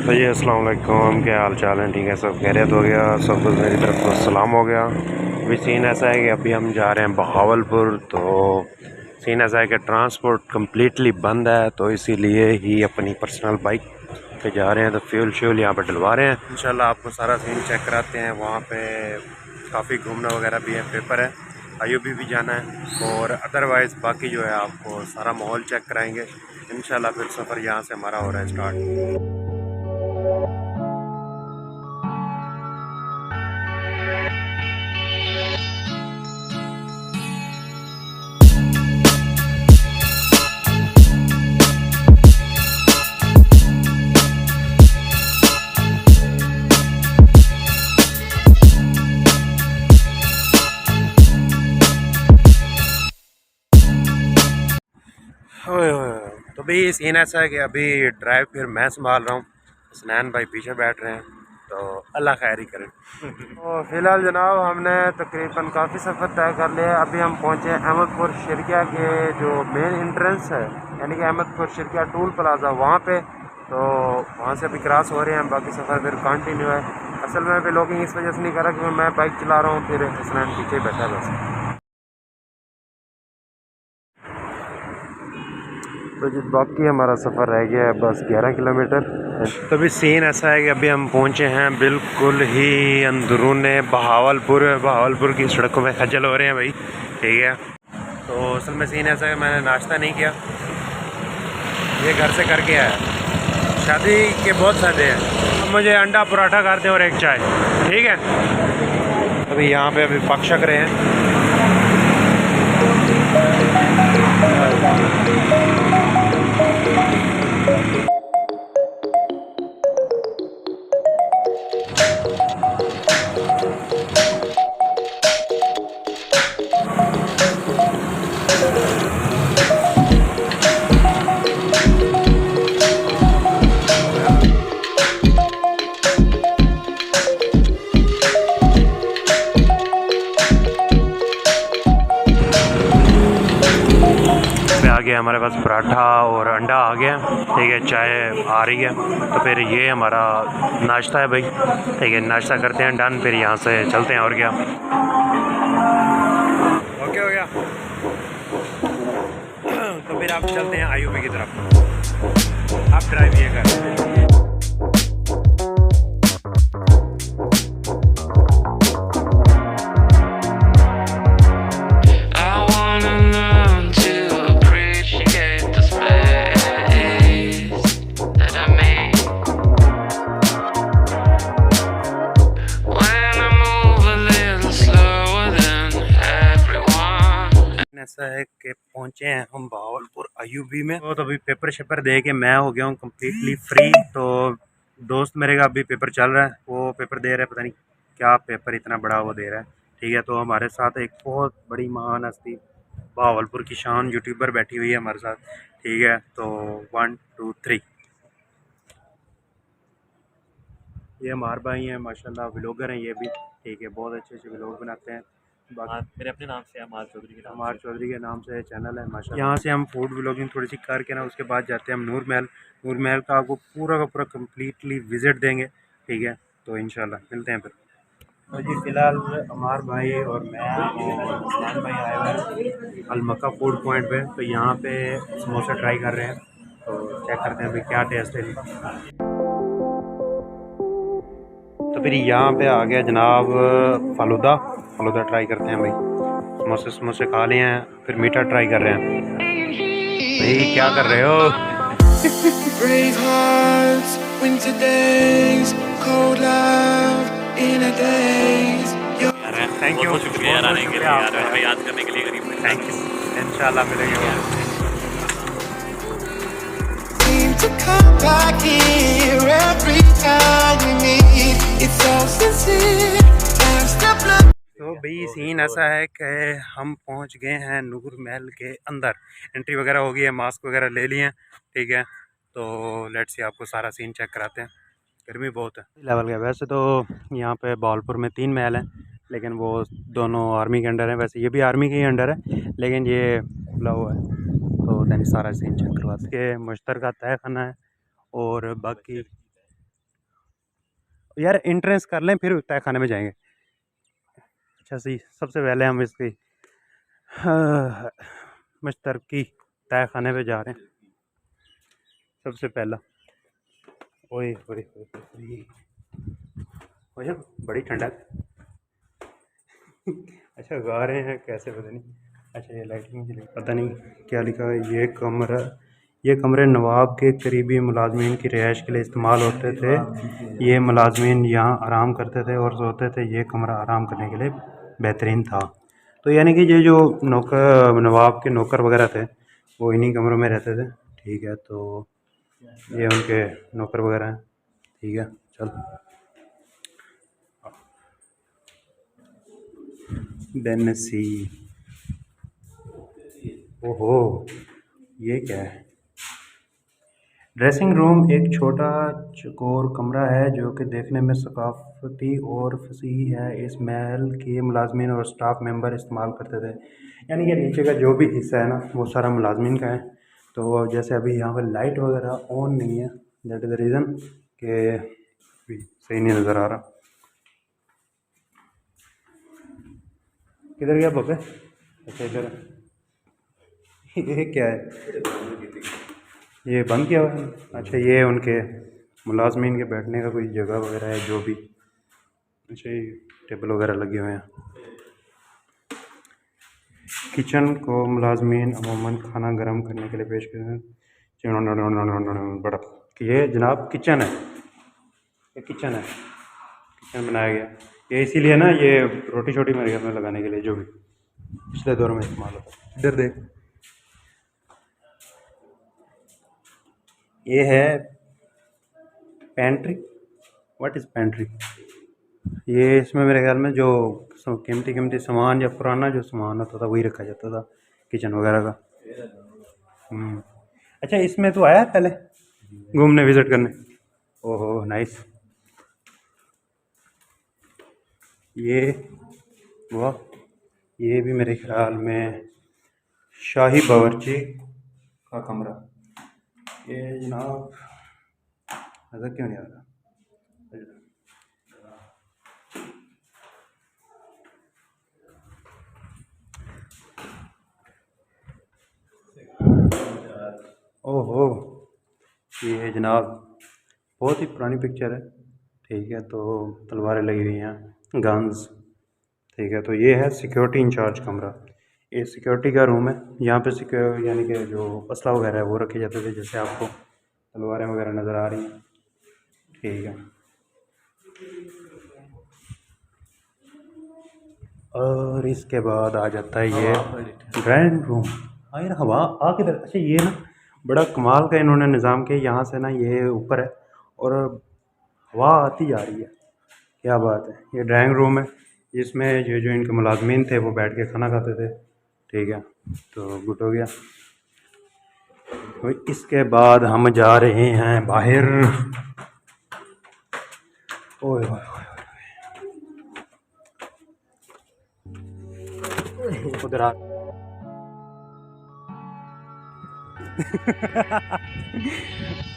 तो ये अस्सलाम वालेकुम, क्या हाल चाल है? ठीक है, सब खैरियत हो गया, सब कुछ मेरी तरफ तो सलाम हो गया। अभी सीन ऐसा है कि अभी हम जा रहे हैं बहावलपुर। तो सीन ऐसा है कि ट्रांसपोर्ट कम्प्लीटली बंद है, तो इसीलिए ही अपनी पर्सनल बाइक पे जा रहे हैं। तो फ्यूल यहाँ पर डलवा रहे हैं। इंशाल्लाह आपको सारा सीन चेक कराते हैं। वहाँ पे काफ़ी घूमना वगैरह भी है, पेपर है, आईयूबी भी जाना है, और अदरवाइज़ बाकी जो है आपको सारा माहौल चेक कराएंगे इंशाल्लाह। फिर सफ़र यहाँ से हमारा हो रहा है स्टार्ट। तो भाई सीन ऐसा है कि अभी ड्राइव फिर मैं संभाल रहा हूँ, हसनैन भाई पीछे बैठ रहे हैं, तो अल्लाह खैर ही करे। तो फ़िलहाल जनाब हमने तकरीबन काफ़ी सफ़र तय कर लिया है। अभी हम पहुँचे अहमदपुर शिरकिया के जो मेन इंट्रेंस है, यानी कि अहमदपुर शिरकिया टूल प्लाजा, वहाँ पे। तो वहाँ से अभी क्रॉस हो रहे हैं, बाकी सफ़र फिर कंटिन्यू है। असल में अभी लॉगिंग इस वजह से नहीं कर रहा क्योंकि मैं बाइक चला रहा हूँ, फिर हसनैन पीछे बैठा है बस। तो जी बाकी हमारा सफ़र रह गया है बस 11 किलोमीटर। तो अभी सीन ऐसा है कि अभी हम पहुंचे हैं बिल्कुल ही अंदरून बहावलपुर की सड़कों में खज्जल हो रहे हैं भाई, ठीक है। तो असल में सीन ऐसा है कि मैंने नाश्ता नहीं किया, ये घर से करके आया। शादी के बहुत फायदे हैं। अब मुझे अंडा पराठा कर दें और एक चाय, ठीक है। अभी यहाँ पे अभी पक शक रहे हैं। आ गया हमारे पास पराठा और अंडा आ गया, ठीक है, चाय आ रही है। तो फिर ये हमारा नाश्ता है भाई, ठीक है, नाश्ता करते हैं डन, फिर यहाँ से चलते हैं। और क्या ओके हो गया। तो फिर आप चलते हैं आईयूबी की तरफ। आप ड्राइव ये कर। ऐसा है कि पहुंचे हैं हम बहावलपुर आईयूबी में। तो अभी पेपर शेपर दे के मैं हो गया हूँ कम्प्लीटली फ्री। तो दोस्त मेरे का अभी पेपर चल रहा है, वो पेपर दे रहा है, पता नहीं क्या पेपर इतना बड़ा वो दे रहा है, ठीक है। तो हमारे साथ एक बहुत बड़ी महान हस्ती, बहावलपुर की शान यूट्यूबर बैठी हुई है हमारे साथ, ठीक है। तो 1 2 3 ये हमारे भाई हैं, माशाल्लाह व्लॉगर हैं ये भी, ठीक है, बहुत अच्छे अच्छे व्लॉग बनाते हैं। मेरे अपने नाम से अमार चौधरी के नाम से चैनल है माशाल्लाह। यहाँ से हम फूड व्लॉगिंग थोड़ी सी करके ना, उसके बाद जाते हैं हम नूर महल का आपको पूरा का पूरा कम्प्लीटली विज़िट देंगे, ठीक है। तो इंशाल्लाह मिलते हैं फिर। तो जी फ़िलहाल अमार भाई और मैं और उस्मान भाई आए हुए हैं अलमक्का फूड पॉइंट पे। तो यहाँ पे समोसा ट्राई कर रहे हैं, तो चेक करते हैं अभी क्या टेस्ट है इनका। तो फिर यहाँ पे आ गया जनाब फ़ालूदा ट्राई करते हैं भाई। समोसे खा लिए हैं, फिर मीठा ट्राई कर रहे हैं। भाई क्या कर रहे हो? थैंक यू, शुक्रिया यार आने के लिए, यार हमें याद करने के लिए गरीब। थैंक यू, इंशाल्लाह मिलेंगे। To come back here every time you meet, it's so sincere. तो भाई सीन ऐसा है कि हम पहुंच गए हैं नूर महल के अंदर, एंट्री वगैरह हो गई है, मास्क वगैरह ले लिए हैं, ठीक है। तो लेट्स से आपको सारा सीन चेक कराते हैं। गर्मी बहुत है लेवल का। वैसे तो यहाँ पे बहावलपुर में 3 महल हैं, लेकिन वो दोनों आर्मी के अंडर है। वैसे ये भी आर्मी के ही अंडर है, लेकिन ये खुला हुआ है। तो दैन सारा सीन चेक करवाते के मुश्तरका तय खाना है, और बाकी यार एंट्रेंस कर लें फिर तय खाने में जाएंगे। अच्छा सही, सबसे पहले हम इसकी मुश्तरकी तय खाने पे जा रहे हैं सबसे पहला। ओए ओए ओए ओए ओए, बड़ी ठंडक। अच्छा गा रहे हैं कैसे पता नहीं। अच्छा ये लाइटिंग मुझे पता नहीं क्या लिखा है। ये कमरे नवाब के करीबी मुलाजमीन की रिहाइश के लिए इस्तेमाल होते थे। ये मुलाजमीन यहाँ आराम करते थे और सोते थे। ये कमरा आराम करने के लिए बेहतरीन था। तो यानी कि ये जो नौकर नवाब के नौकर वगैरह थे वो इन्हीं कमरों में रहते थे। ठीक है, तो ये उनके नौकर वगैरह हैं। ठीक है, चल देन सी। ओहो, ये क्या है? ड्रेसिंग रूम एक छोटा चौकोर कमरा है जो कि देखने में सकाफती और फसीह है। इस महल के मुलाजमीन और स्टाफ मेंबर इस्तेमाल करते थे। यानी कि नीचे का जो भी हिस्सा है ना वो सारा मुलाजमीन का है। तो जैसे अभी यहाँ पर लाइट वगैरह ऑन नहीं है, दैट इज़ द रीज़न कि अभी सही नहीं नज़र आ रहा। किधर गया बब्बे? अच्छा इधर। ये क्या है? ये बंद किया हुआ है। अच्छा ये उनके मुलाजमीन के बैठने का कोई जगह वगैरह है जो भी। अच्छा ये टेबल वगैरह लगे हुए हैं। किचन को मुलाजमीन अमूमन खाना गर्म करने के लिए पेश करते हैं। बड़ा ये जनाब किचन है, ये किचन है, किचन बनाया गया। ये इसीलिए ना ये रोटी छोटी मेरे घर में लगाने के लिए जो भी पिछले दौर में इस्तेमाल होता है। इधर देख, ये है पेंट्री। What is pantry? ये इसमें मेरे ख्याल में जो कीमती कीमती सामान या पुराना जो सामान होता था वही रखा जाता था, किचन वगैरह का। अच्छा इसमें तो आया है पहले घूमने विज़िट करने? ओहो नाइस। ये वाह, ये भी मेरे ख्याल में शाही बावर्ची का कमरा। ये जनाब नज़र क्यों नहीं आ रहा? ओहो, ये जनाब बहुत ही पुरानी पिक्चर है। ठीक है, तो तलवारें लगी हुई हैं, गन्स। ठीक है, तो ये है सिक्योरिटी इंचार्ज कमरा। ये सिक्योरिटी का रूम है। यहाँ पे सिक्योर यानी कि जो असला वगैरह है वो रखे जाते थे, जैसे आपको तलवारें वगैरह नज़र आ रही हैं। ठीक है, और इसके बाद आ जाता है ये ड्राइंग रूम। हाँ यार हवा आ किधर? अच्छा ये ना बड़ा कमाल का इन्होंने निज़ाम किया। यहाँ से ना ये ऊपर है और हवा आती जा रही है। क्या बात है। ये ड्राइंग रूम है जिसमें ये जो इनके मुलाजमीन थे वो बैठ के खाना खाते थे। ठीक है, तो गुड हो गया। तो इसके बाद हम जा रहे हैं बाहर। ओए ओए उधर आ।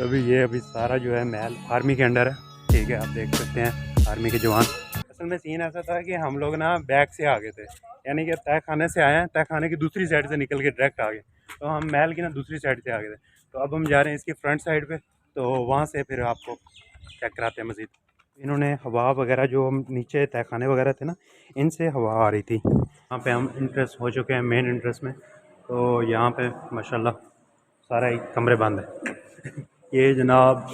अभी सारा जो है महल आर्मी के अंडर है। ठीक है, आप देख सकते हैं आर्मी के जवान। असल में सीन ऐसा था कि हम लोग ना बैक से आ गए थे, यानी कि तय खाने से आए हैं, तय खाने की दूसरी साइड से निकल के डायरेक्ट आ गए। तो हम महल की ना दूसरी साइड से आ गए थे। तो अब हम जा रहे हैं इसकी फ्रंट साइड पे, तो वहाँ से फिर आपको चेक कराते हैं मज़ीद। इन्होंने हवा वगैरह जो हम नीचे तय खाने वगैरह थे ना, इनसे हवा आ रही थी। यहाँ पे हम इंट्रेस्ट हो चुके हैं मेन इंट्रेस्ट में। तो यहाँ पे माशाल्लाह सारा ही कमरे बंद है। ये जनाब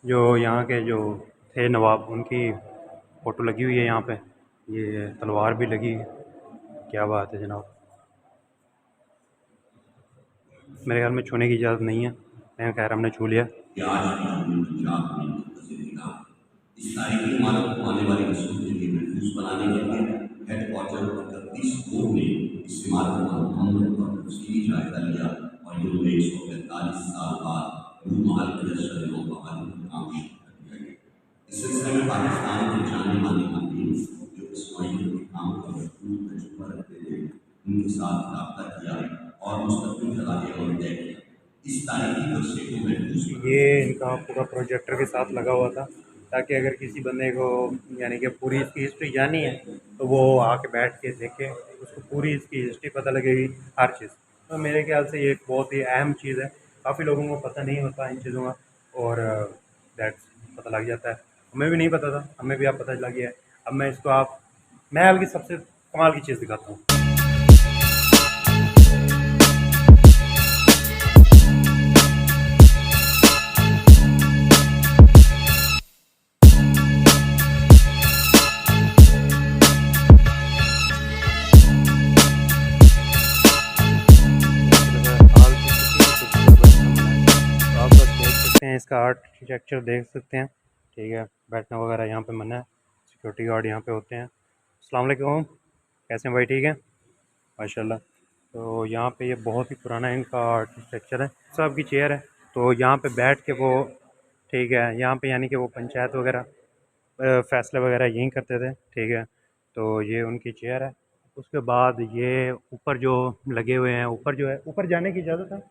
जो यहाँ के जो थे नवाब, उनकी फ़ोटो लगी हुई है यहाँ पे। ये तलवार भी लगी है। क्या बात है जनाब। मेरे ख्याल में छूने की इजाज़त नहीं है, लेकिन खैर हमने छू लिया। इस तारीखी इमारत को आने वाली नस्लों के लिए महफूज बनाने के लिए हेडक्वार्टर 31 में इस इमारत का मुकम्मल और तफसीली जायजा लिया और यूं 145 साल बाद महल के दर्शन व बहाली का काम शुरू कर दिया गया। इस सिलसिले में पाकिस्तान के जाने माने आदमी जो इस मायने के काम का भरपूर तजुर्बा रखते थे, उनके साथ रब्ता किया और मुस्तकिल तलाक़े और तय किया। इस तारीखी वर्षे को महफूज ये इनका पूरा प्रोजेक्टर के साथ लगा हुआ था ताकि अगर किसी बंदे को यानी कि पूरी इसकी हिस्ट्री जाननी है तो वो आके बैठ के देखे, उसको पूरी इसकी हिस्ट्री पता लगेगी, हर चीज़। तो मेरे ख्याल से ये एक बहुत ही अहम चीज़ है, काफ़ी लोगों को पता नहीं होता इन चीज़ों का, और दैट्स पता लग जाता है। हमें भी नहीं पता था, हमें भी आप पता लग गया है। अब मैं इसको आप महल की सबसे कमाल की चीज़ दिखाता हूँ। इसका आर्किटेक्चर देख सकते हैं, ठीक है। बैठना वगैरह यहाँ पे मना है, सिक्योरिटी गार्ड यहाँ पे होते हैं। अस्सलाम वालेकुम, कैसे हैं भाई? ठीक है माशाल्लाह। तो यहाँ पे ये बहुत ही पुराना इनका आर्किटेक्चर है। साहब की चेयर है, तो यहाँ पे बैठ के वो, ठीक है, यहाँ पे यानी कि वो पंचायत वगैरह फैसले वगैरह यहीं करते थे, ठीक है। तो ये उनकी चेयर है। उसके बाद ये ऊपर जो लगे हुए हैं, ऊपर जो है, ऊपर जाने की इजाज़त है?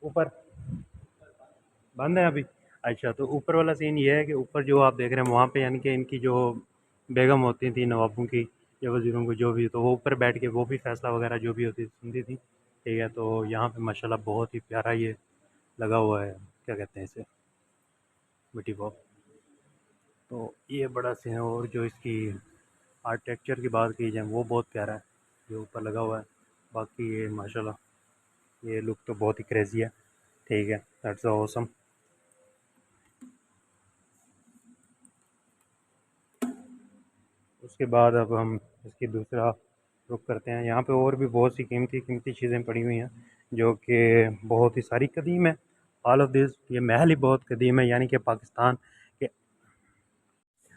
ऊपर बंद है अभी? अच्छा, तो ऊपर वाला सीन ये है कि ऊपर जो आप देख रहे हैं वहाँ पे यानी कि इनकी जो बेगम होती थी, नवाबों की या वज़ीरों को, जो भी, तो वो ऊपर बैठ के वो भी फ़ैसला वगैरह जो भी होती सुनती थी, ठीक है। तो यहाँ पे माशाल्लाह बहुत ही प्यारा ये लगा हुआ है, क्या कहते हैं इसे, मिट्टी बॉक्स। तो ये बड़ा सीन है, और जो इसकी आर्किटेक्चर की बात की जाए वो बहुत प्यारा है जो ऊपर लगा हुआ है। बाकी ये माशाल्लाह ये लुक तो बहुत ही क्रेज़ी है, ठीक है, दैट्स ऑसम। उसके बाद अब हम इसकी दूसरा रुख करते हैं। यहाँ पे और भी बहुत सी कीमती कीमती चीज़ें पड़ी हुई हैं जो कि बहुत ही सारी कदीम है। ऑल ऑफ दिस, ये महल ही बहुत कदीम है, यानी कि पाकिस्तान के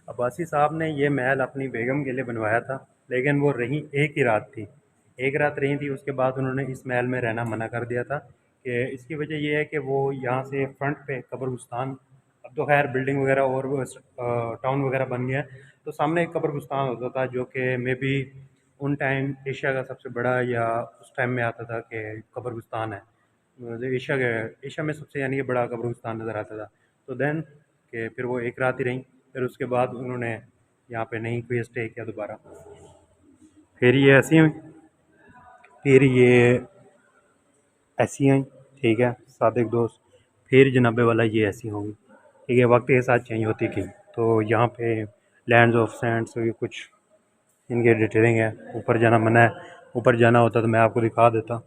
अब्बासी साहब ने ये महल अपनी बेगम के लिए बनवाया था, लेकिन वो रही एक ही रात थी, एक रात रही थी। उसके बाद उन्होंने इस महल में रहना मना कर दिया था कि इसकी वजह ये है कि वो यहाँ से फ्रंट पे कब्रस्तान, अब तो खैर बिल्डिंग वगैरह और टाउन वगैरह बन गया है, तो सामने एक कब्रस्तान होता था जो कि मे बी उन टाइम एशिया का सबसे बड़ा, या उस टाइम में आता था कि कब्रस्तान है, मतलब एशिया में सबसे यानी कि बड़ा कब्रस्तान नज़र आता था। तो देन कि फिर वो एक रात ही रहीं, फिर उसके बाद उन्होंने यहाँ पे नहीं कोई स्टे किया दोबारा। फिर ये ऐसी हुई, फिर ये ऐसी आई, ठीक है, सादिक दोस्त। फिर जनाबे वाला ये ऐसी होंगी, ठीक है, वक्त के साथ चेंज होती गई। तो यहाँ पे लैंड्स ऑफ सैंड्स, ये कुछ इनकी डिटेलिंग है। ऊपर जाना मना है, ऊपर जाना होता तो मैं आपको दिखा देता,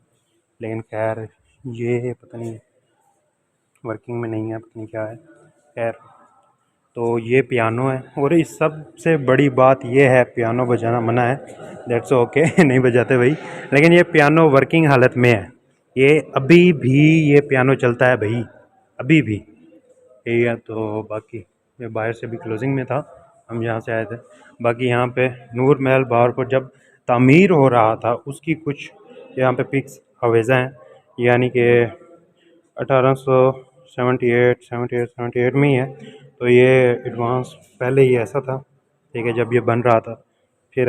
लेकिन खैर ये पता नहीं वर्किंग में नहीं है, पता नहीं क्या है। खैर, तो ये पियानो है, और इस सब से बड़ी बात ये है, पियानो बजाना मना है, दैट्स ओके नहीं बजाते भाई, लेकिन ये पियानो वर्किंग हालत में है। ये अभी भी ये पियानो चलता है भाई, अभी भी, ठीक है। तो बाकी मैं बाहर से भी क्लोजिंग में था, हम यहाँ से आए थे। बाकी यहाँ पे नूर महल बहावलपुर जब तामीर हो रहा था उसकी कुछ यहाँ पे पिक्स हवेज़ा हैं, यानी कि 1878 में ही है। तो ये एडवांस पहले ही ऐसा था, ठीक है, जब ये बन रहा था। फिर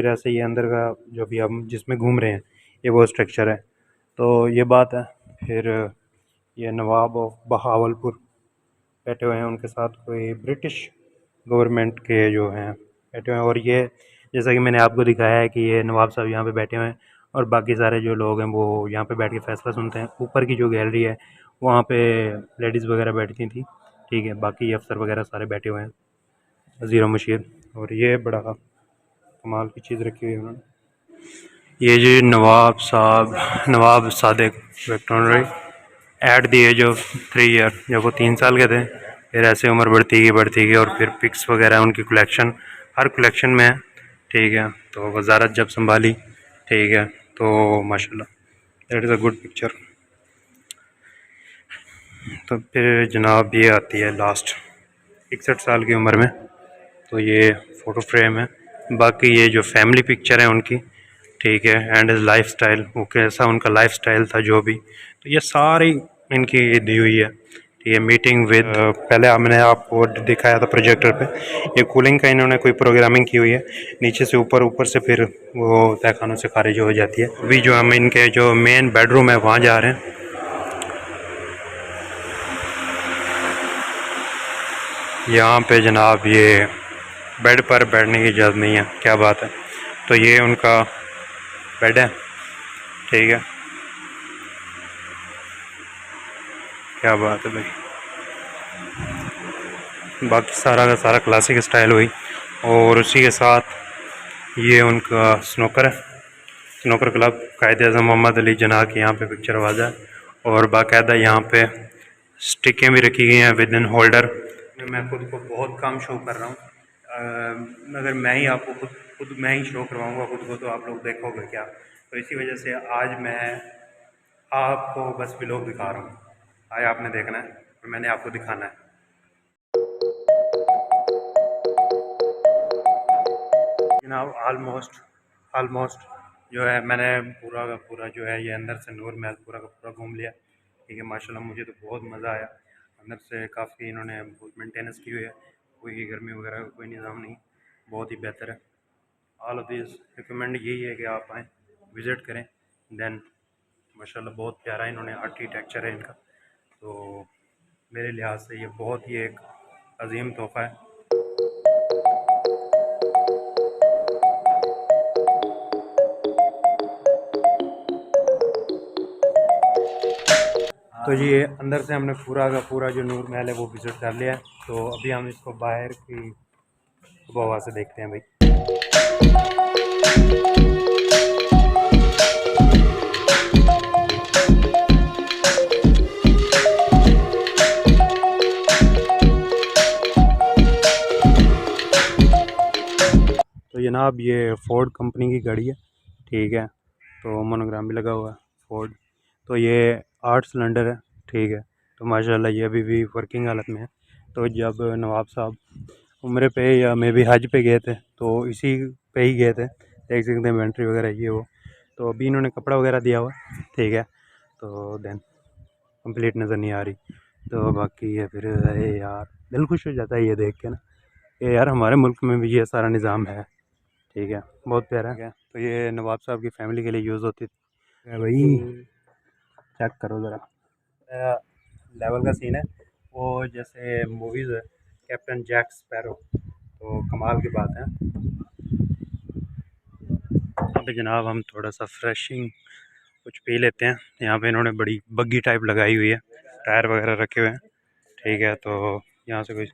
ऐसे ये अंदर का जो भी हम जिसमें घूम रहे हैं ये वो स्ट्रक्चर है, तो ये बात है। फिर ये नवाब ऑफ बहावलपुर बैठे हुए हैं, उनके साथ कोई ब्रिटिश गवर्नमेंट के जो हैं बैठे हुए हैं। और ये जैसा कि मैंने आपको दिखाया है कि ये नवाब साहब यहाँ पे बैठे हुए हैं, और बाकी सारे जो लोग हैं वो यहाँ पे बैठ के फ़ैसला सुनते हैं। ऊपर की जो गैलरी है वहाँ पे लेडीज़ वगैरह बैठती थी, ठीक है, बाकी अफसर वगैरह सारे बैठे हुए हैं, वज़ीर मशीर। और ये बड़ा कमाल की चीज़ रखी हुई है उन्होंने, ये जो Nawab Sadiq Victoria at the age of 3 year, जब वो 3 साल के थे। फिर ऐसे उम्र बढ़ती गई, और फिर पिक्स वगैरह उनकी कलेक्शन हर कलेक्शन में है, ठीक है। तो वजारत जब संभाली, ठीक है, तो माशाल्लाह that is a good picture. तो फिर जनाब ये आती है लास्ट 61 साल की उम्र में, तो ये फ़ोटो फ्रेम है। बाकी ये जो फैमिली पिक्चर है उनकी, ठीक है, एंड लाइफ स्टाइल, वो कैसा उनका लाइफ स्टाइल था जो भी, तो ये सारी इनकी दी हुई है। ये मीटिंग विद, पहले हमने आपको दिखाया था प्रोजेक्टर पे, ये कूलिंग का इन्होंने कोई प्रोग्रामिंग की हुई है, नीचे से ऊपर, ऊपर से फिर वो तहखानों से खारिज हो जाती है। अभी जो हम इनके जो मेन बेडरूम है वहाँ जा रहे हैं। यहाँ पे जनाब ये बेड पर बैठने की इजाज़त नहीं है, क्या बात है। तो ये उनका बेड है, ठीक है, क्या बात है भाई। बाकी सारा का सारा क्लासिक स्टाइल हुई, और उसी के साथ ये उनका स्नूकर है, स्नूकर क्लब कायद-ए-आज़म मोहम्मद अली जिन्नाह की यहाँ पे पिक्चर वाजा है, और बाकायदा यहाँ पे स्टिकें भी रखी गई हैं विद इन होल्डर। मैं खुद को बहुत कम शो कर रहा हूँ, अगर मैं ही आपको खुद मैं ही शो करवाऊँगा खुद को तो आप लोग देखोगे क्या। तो इसी वजह से आज मैं आपको बस व्लॉग दिखा रहा हूँ, आज आपने देखना है और मैंने आपको दिखाना है। जनाब ऑलमोस्ट जो है मैंने पूरा का पूरा जो है ये अंदर से नूर महल पूरा का पूरा घूम लिया, ठीक है। माशाल्लाह मुझे तो बहुत मज़ा आया, अंदर से काफ़ी इन्होंने मेंटेनेंस की हुई है, कोई गर्मी वगैरह का कोई निज़ाम नहीं, बहुत ही बेहतर है। ऑल ऑफ दिस रिकमेंड यही है कि आप आएँ, विज़िट करें। देन माशाल्लाह बहुत प्यारा इन्होंने आर्किटेक्चर है इनका, तो मेरे लिहाज से ये बहुत ही एक अजीम तोहफ़ा है। तो ये अंदर से हमने पूरा का पूरा जो नूर महल है वो विज़िट कर लिया है, तो अभी हम इसको बाहर की हवा से देखते हैं भाई। तो जनाब ये फोर्ड कंपनी की गाड़ी है, ठीक है, तो मोनोग्राम भी लगा हुआ है फोर्ड। तो ये 8 सिलेंडर है, ठीक है। तो माशाल्लाह ये अभी भी वर्किंग हालत में है। तो जब नवाब साहब उम्रे पे या मे भी हज पे गए थे तो इसी पे ही गए थे, देख सकते हैं इन्वेंट्री वगैरह ये वो। तो अभी इन्होंने कपड़ा वगैरह दिया हुआ है, ठीक है। तो देन कंप्लीट नज़र नहीं आ रही, तो बाकी ये फिर अरे यार दिल खुश हो जाता है ये देख के ना, ये यार हमारे मुल्क में भी ये सारा निज़ाम है, ठीक है, बहुत प्यारा है। तो ये नवाब साहब की फ़ैमिली के लिए यूज़ होती थी भाई। चेक करो ज़रा, लेवल का सीन है वो, जैसे मूवीज़ है कैप्टन जैक स्पैरो, तो कमाल की बात है। यहाँ पे जनाब हम थोड़ा सा फ्रेशिंग कुछ पी लेते हैं। यहाँ पे इन्होंने बड़ी बग्गी टाइप लगाई हुई है, टायर वगैरह रखे हुए हैं, ठीक है। तो यहाँ से कोई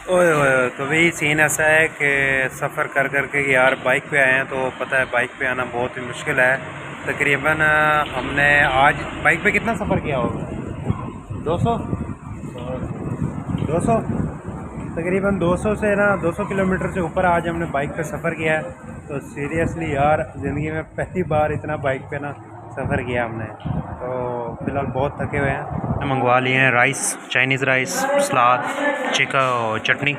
ओए ओए, तो भाई सीन ऐसा है कि सफ़र कर कर के यार बाइक पे आए हैं, तो पता है बाइक पे आना बहुत ही मुश्किल है। तकरीबन हमने आज बाइक पे कितना सफ़र किया होगा, 200 तकरीबन 200 से ना 200 किलोमीटर से ऊपर आज हमने बाइक पे सफ़र किया है। तो सीरियसली यार ज़िंदगी में पहली बार इतना बाइक पे ना सफ़र किया हमने, तो फ़िलहाल बहुत थके हुए हैं। मंगवा लिए हैं राइस, चाइनीज़ राइस, सलाद, चिकन और चटनी।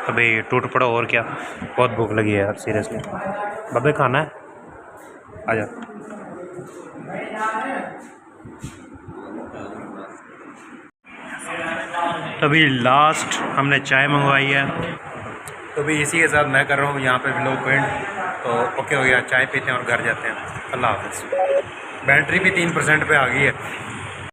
अभी टूट पड़ो और क्या, बहुत भूख लगी है यार सीरियसली। बब्बे खाना है, आजा। तो अभी लास्ट हमने चाय मंगवाई है, तो अभी इसी के साथ मैं कर रहा हूँ यहाँ पे व्लॉग एंड। तो ओके हो गया, चाय पीते हैं और घर जाते हैं। अल्लाह हाफ़िज़। बैटरी भी 3% पे आ गई है।